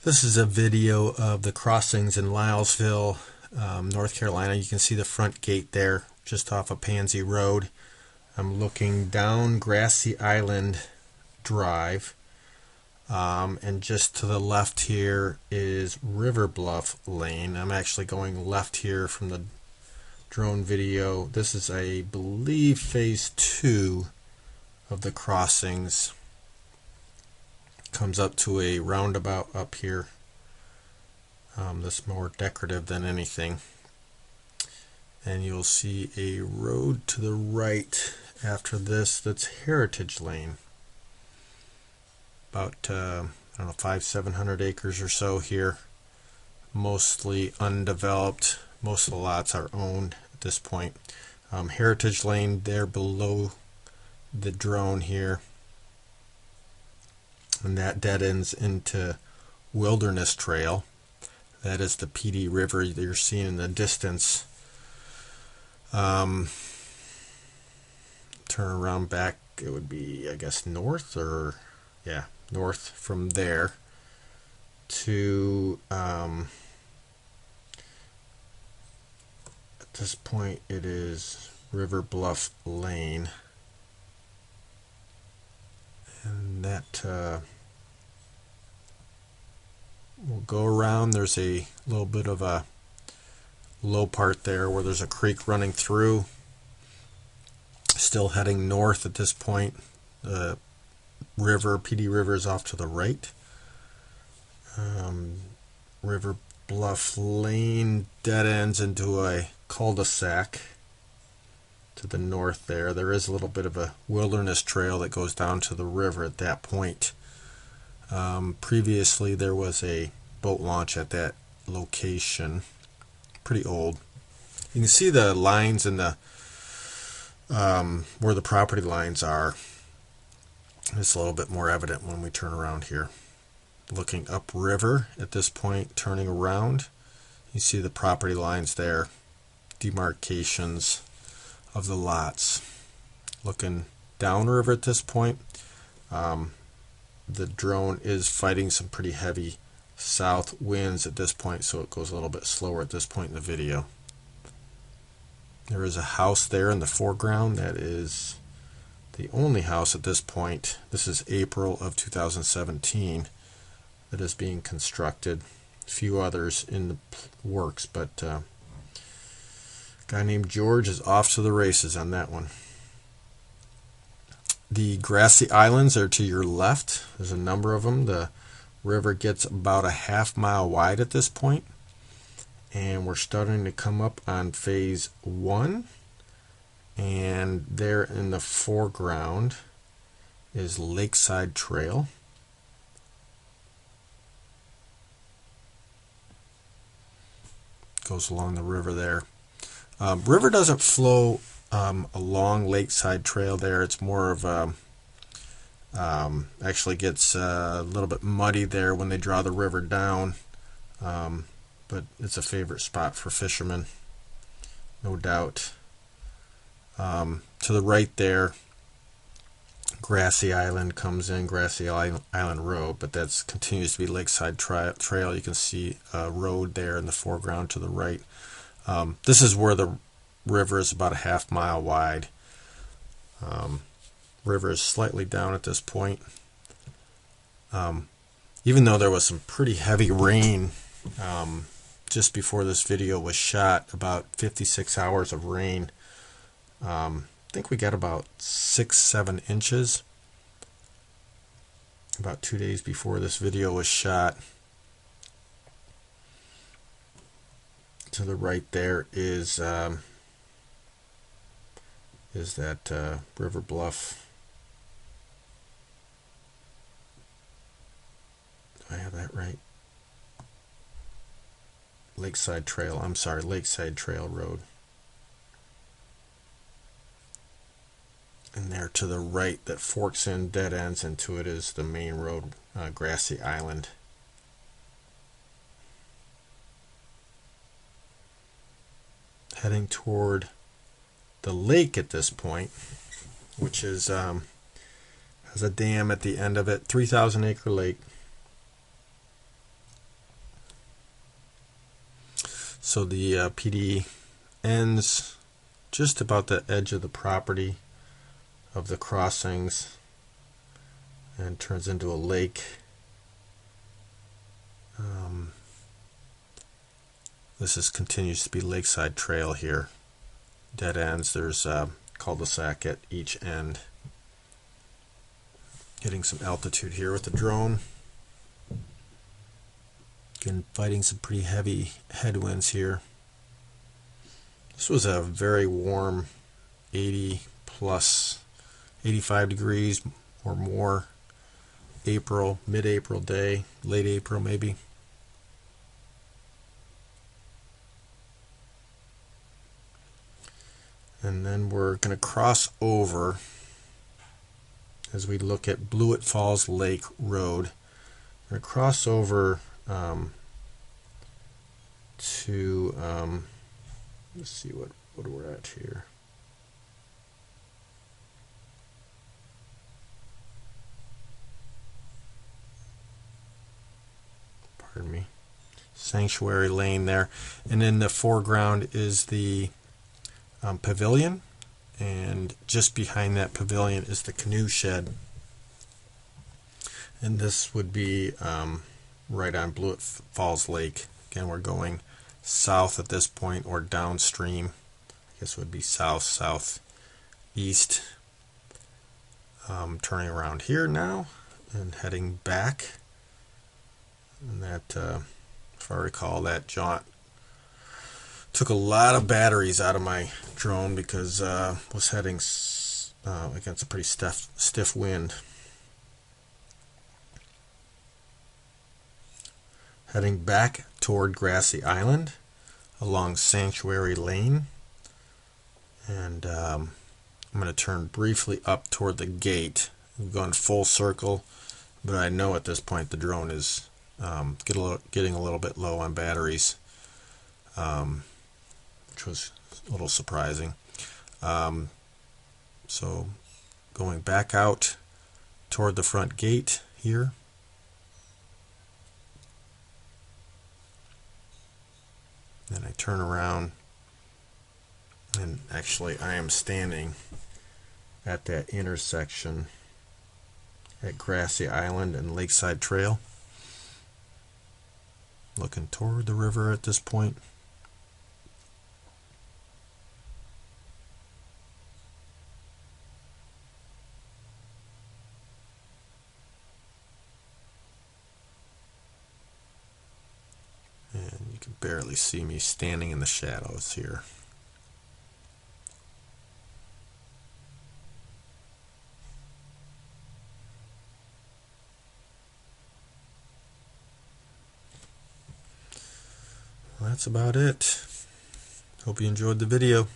This is a video of the crossings in Lilesville, North Carolina. You can see the front gate there just off of Pansy Road. I'm looking down Grassy Island Drive, and just to the left here is River Bluff Lane. I'm actually going left here from the drone video. This is, I believe, phase 2 of the crossings. Comes up to a roundabout up here. That's more decorative than anything. And you'll see a road to the right after this that's Heritage Lane. About I don't know, 500-700 acres or so here. Mostly undeveloped. Most of the lots are owned at this point. Heritage Lane there below the drone here. And that dead ends into Wilderness Trail. That is the PD River that you're seeing in the distance. Turn around back, it would be, I guess, north, or yeah, north from there to at this point it is River Bluff Lane. And that we'll go around. There's a little bit of a low part there where there's a creek running through. Still heading north at this point. The river, PD River, is off to the right. River Bluff Lane dead ends into a cul-de-sac to the north there. There is a little bit of a wilderness trail that goes down to the river at that point. Previously there was a boat launch at that location. Pretty old. You can see the lines in the where the property lines are. It's a little bit more evident when we turn around here. Looking upriver at this point, turning around, you see the property lines there, demarcations of the lots. Looking downriver at this point, the drone is fighting some pretty heavy south winds at this point, so it goes a little bit slower at this point in the video. There is a house there in the foreground. That is the only house at this point. This is April of 2017 that is being constructed. A few others in the works, but a guy named George is off to the races on that one. The grassy islands are to your left. There's a number of them. The river gets about a half-mile wide at this point, and we're starting to come up on phase 1. And there in the foreground is Lakeside Trail. Goes along the river there. River doesn't flow along Lakeside Trail there. It's more of a actually gets a little bit muddy there when they draw the river down, but it's a favorite spot for fishermen, no doubt. To the right there, Grassy Island comes in, Grassy Island Road, but that continues to be Lakeside Trail. You can see a road there in the foreground to the right. This is where the river is about a half-mile wide. River is slightly down at this point. Even though there was some pretty heavy rain just before this video was shot, about 56 hours of rain. I think we got about 6-7 inches about 2 days before this video was shot. To the right there is that River Bluff. Do I have that right? Lakeside Trail. I'm sorry, Lakeside Trail Road. And there to the right that forks in, dead ends into it, is the main road, Grassy Island. Heading toward the lake at this point, which is has a dam at the end of it, 3,000 acre lake. So the PD ends just about the edge of the property of the crossings and turns into a lake. This continues to be Lakeside Trail here. Dead ends. There's a cul-de-sac at each end. Getting some altitude here with the drone. Again, fighting some pretty heavy headwinds here. This was a very warm 80 plus 85 degrees or more April, mid-April day, late April maybe. And then we're going to cross over as we look at Blewett Falls Lake Road. We're going to cross over to let's see what we're at here. Pardon me. Sanctuary Lane there, and in the foreground is the pavilion, and just behind that pavilion is the canoe shed, and this would be right on Blewett Falls Lake. Again, we're going south at this point, or downstream. I guess it would be south, southeast. Turning around here now and heading back, and that if I recall, that jaunt took a lot of batteries out of my drone because was heading against a pretty stiff wind. Heading back toward Grassy Island along Sanctuary Lane, and I'm going to turn briefly up toward the gate. We've gone full circle, but I know at this point the drone is getting a little bit low on batteries, which was a little surprising. So going back out toward the front gate here. Then I turn around, and actually I am standing at that intersection at Grassy Island and Lakeside Trail, looking toward the river at this point. And you can barely see me standing in the shadows here. Well, that's about it. Hope you enjoyed the video.